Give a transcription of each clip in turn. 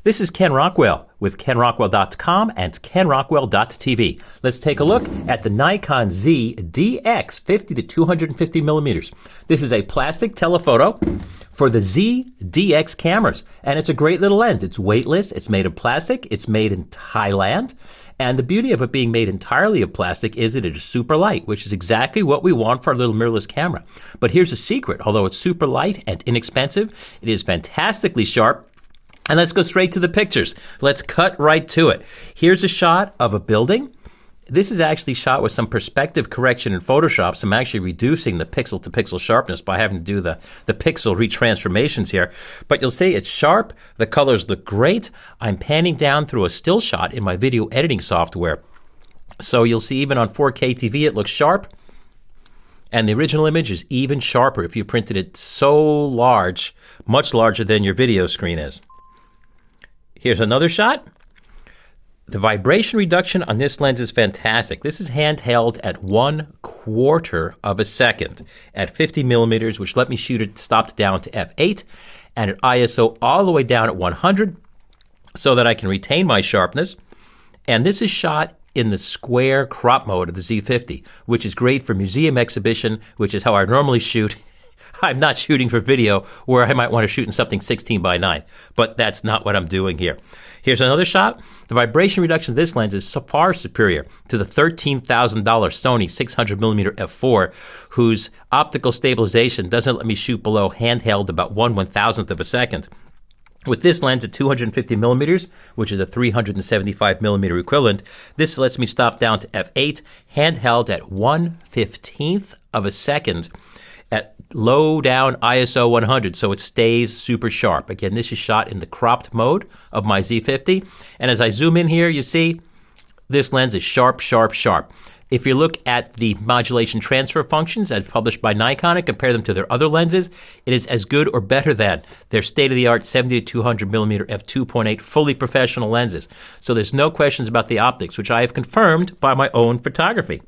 This is Ken Rockwell with KenRockwell.com and KenRockwell.tv. Let's take a look at the Nikon Z DX 50 to 250 millimeters. This is a plastic telephoto for the Z DX cameras, and it's a great little lens. It's weightless, it's made of plastic, it's made in Thailand, and the beauty of it being made entirely of plastic is that it is super light, which is exactly what we want for our little mirrorless camera. But here's a secret. Although it's super light and inexpensive, it is fantastically sharp. And let's go straight to the pictures. Let's cut right to it. Here's a shot of a building. This is actually shot with some perspective correction in Photoshop, so I'm actually reducing the pixel-to-pixel sharpness by having to do the pixel retransformations here. But you'll see it's sharp, the colors look great. I'm panning down through a still shot in my video editing software. So you'll see even on 4K TV it looks sharp. And the original image is even sharper if you printed it so large, much larger than your video screen is. Here's another shot. The vibration reduction on this lens is fantastic. This is handheld at 1/4 of a second at 50 millimeters, which let me shoot it stopped down to f8 and at ISO all the way down at 100 so that I can retain my sharpness. And this is shot in the square crop mode of the Z50, which is great for museum exhibition, which is how I normally shoot. I'm not shooting for video where I might want to shoot in something 16:9, but that's not what I'm doing here. Here's another shot. The vibration reduction of this lens is so far superior to the $13,000 Sony 600mm f4, whose optical stabilization doesn't let me shoot below handheld about 1/1000th of a second. With this lens at 250 millimeters, which is a 375 millimeter equivalent, this lets me stop down to f8, handheld at 1/15th of a second at low down ISO 100, so it stays super sharp. Again, this is shot in the cropped mode of my Z50, and as I zoom in here, you see this lens is sharp, sharp, sharp. If you look at the modulation transfer functions as published by Nikon and compare them to their other lenses, it is as good or better than their state-of-the-art 70 to 200 millimeter f2.8 fully professional lenses. So there's no questions about the optics, which I have confirmed by my own photography.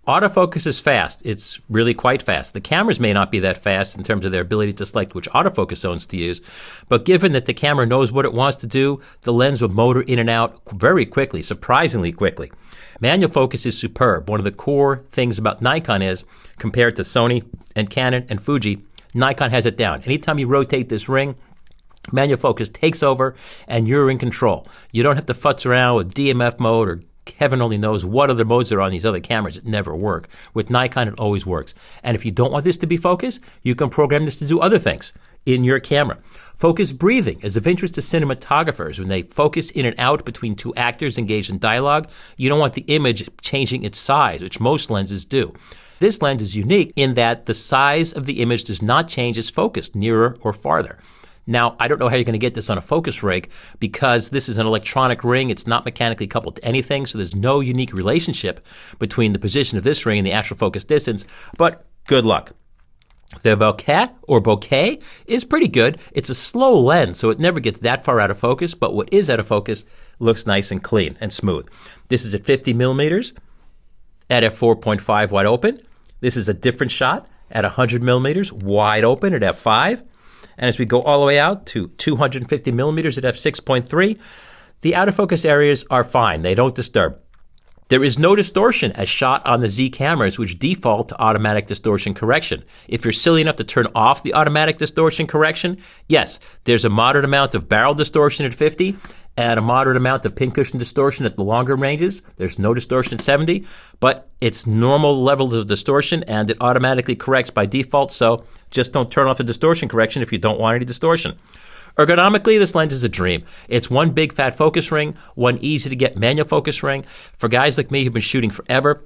Autofocus is fast. It's really quite fast. The cameras may not be that fast in terms of their ability to select which autofocus zones to use, but given that the camera knows what it wants to do, the lens will motor in and out very quickly, surprisingly quickly. Manual focus is superb. One of the core things about Nikon is, compared to Sony and Canon and Fuji, Nikon has it down. Anytime you rotate this ring, manual focus takes over and you're in control. You don't have to futz around with DMF mode or heaven only knows what other modes are on these other cameras that never work. With Nikon, it always works. And if you don't want this to be focus, you can program this to do other things in your camera. Focus breathing is of interest to cinematographers. When they focus in and out between two actors engaged in dialogue, you don't want the image changing its size, which most lenses do. This lens is unique in that the size of the image does not change as focused nearer or farther. Now, I don't know how you're going to get this on a focus rig because this is an electronic ring. It's not mechanically coupled to anything, so there's no unique relationship between the position of this ring and the actual focus distance, but good luck. The Bokeh is pretty good. It's a slow lens, so it never gets that far out of focus, but what is out of focus looks nice and clean and smooth. This is at 50 millimeters at f4.5 wide open. This is a different shot at 100 millimeters wide open at f5. And as we go all the way out to 250 millimeters at f6.3, the out-of-focus areas are fine. They don't disturb. There is no distortion as shot on the Z cameras, which default to automatic distortion correction. If you're silly enough to turn off the automatic distortion correction, yes, there's a moderate amount of barrel distortion at 50 and a moderate amount of pincushion distortion at the longer ranges. There's no distortion at 70, but it's normal levels of distortion and it automatically corrects by default, so just don't turn off the distortion correction if you don't want any distortion. Ergonomically, this lens is a dream. It's one big fat focus ring, one easy to get manual focus ring. For guys like me who've been shooting forever,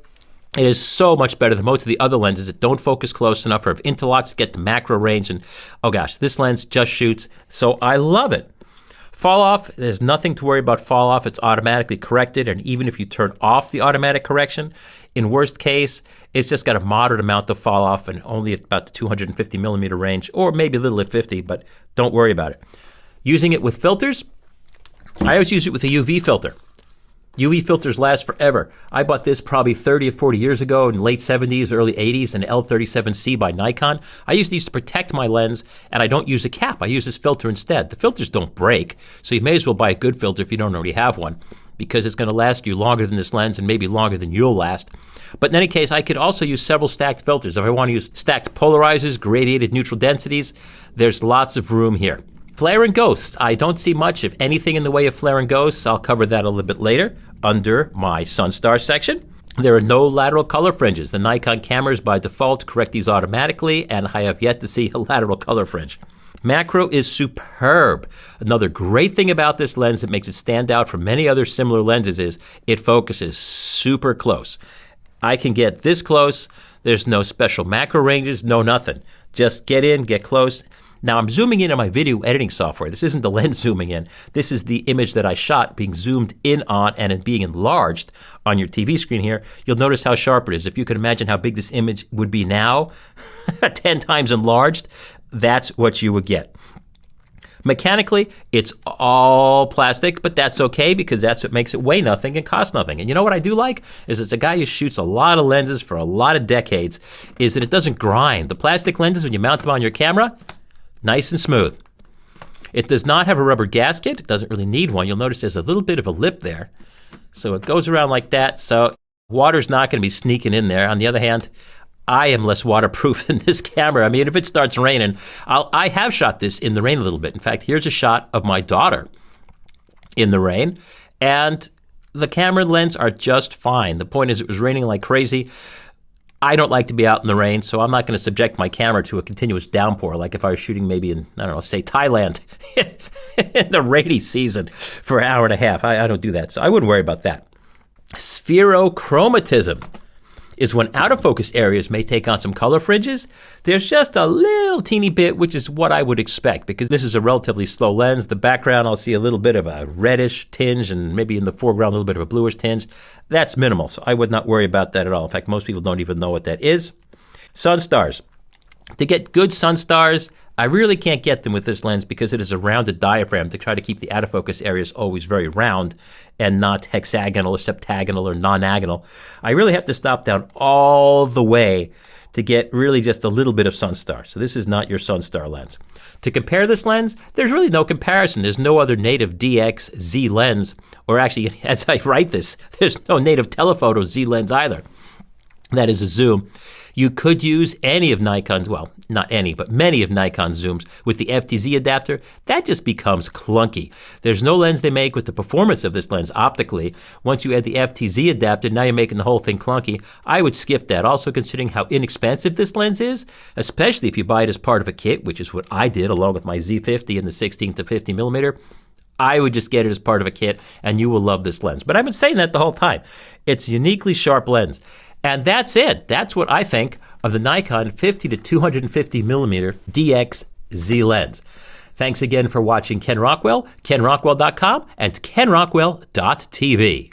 it is so much better than most of the other lenses that don't focus close enough or have interlocks to get the macro range. And oh gosh, this lens just shoots, so I love it. Fall off, there's nothing to worry about fall off. It's automatically corrected, and even if you turn off the automatic correction, in worst case, it's just got a moderate amount of fall off and only at about the 250 millimeter range, or maybe a little at 50, but don't worry about it. Using it with filters, I always use it with a UV filter. UV filters last forever. I bought this probably 30 or 40 years ago in late 70s, early 80s, an L37C by Nikon. I use these to protect my lens, and I don't use a cap. I use this filter instead. The filters don't break, so you may as well buy a good filter if you don't already have one, because it's going to last you longer than this lens and maybe longer than you'll last. But in any case, I could also use several stacked filters. If I want to use stacked polarizers, gradiated neutral densities, there's lots of room here. Flare and ghosts. I don't see much, if anything, in the way of flare and ghosts. I'll cover that a little bit later under my Sunstar section. There are no lateral color fringes. The Nikon cameras by default correct these automatically, and I have yet to see a lateral color fringe. Macro is superb. Another great thing about this lens that makes it stand out from many other similar lenses is it focuses super close. I can get this close. There's no special macro ranges, no nothing. Just get in, get close. Now, I'm zooming in on my video editing software. This isn't the lens zooming in. This is the image that I shot being zoomed in on and being enlarged on your TV screen here. You'll notice how sharp it is. If you can imagine how big this image would be now, 10 times enlarged, that's what you would get. Mechanically, it's all plastic, but that's okay because that's what makes it weigh nothing and cost nothing. And you know what I do like? Is as a guy who shoots a lot of lenses for a lot of decades, is that it doesn't grind. The plastic lenses, when you mount them on your camera, nice and smooth. It does not have a rubber gasket. It doesn't really need one. You'll notice there's a little bit of a lip there. So it goes around like that. So water's not going to be sneaking in there. On the other hand, I am less waterproof than this camera. I mean, if it starts raining, I have shot this in the rain a little bit. In fact, here's a shot of my daughter in the rain. And the camera and lens are just fine. The point is it was raining like crazy. I don't like to be out in the rain, so I'm not going to subject my camera to a continuous downpour like if I was shooting maybe in, I don't know, say Thailand in the rainy season for an hour and a half. I don't do that, so I wouldn't worry about that. Spherochromatism is when out-of-focus areas may take on some color fringes. There's just a little teeny bit, which is what I would expect, because this is a relatively slow lens. The background, I'll see a little bit of a reddish tinge, and maybe in the foreground, a little bit of a bluish tinge. That's minimal, so I would not worry about that at all. In fact, most people don't even know what that is. Sunstars. To get good sunstars, I really can't get them with this lens because it is a rounded diaphragm to try to keep the out-of-focus areas always very round and not hexagonal or septagonal or nonagonal. I really have to stop down all the way to get really just a little bit of sunstar. So this is not your sunstar lens. To compare this lens, there's really no comparison. There's no other native DX Z lens, or actually, as I write this, there's no native telephoto Z lens either. That is a zoom. You could use any of Nikon's, well, not any, but many of Nikon's zooms with the FTZ adapter. That just becomes clunky. There's no lens they make with the performance of this lens optically. Once you add the FTZ adapter, now you're making the whole thing clunky. I would skip that. Also, considering how inexpensive this lens is, especially if you buy it as part of a kit, which is what I did along with my Z50 and the 16 to 50 millimeter, I would just get it as part of a kit, and you will love this lens. But I've been saying that the whole time. It's a uniquely sharp lens. And that's it. That's what I think of the Nikon 50 to 250 millimeter DX Z lens. Thanks again for watching Ken Rockwell, kenrockwell.com, and kenrockwell.tv.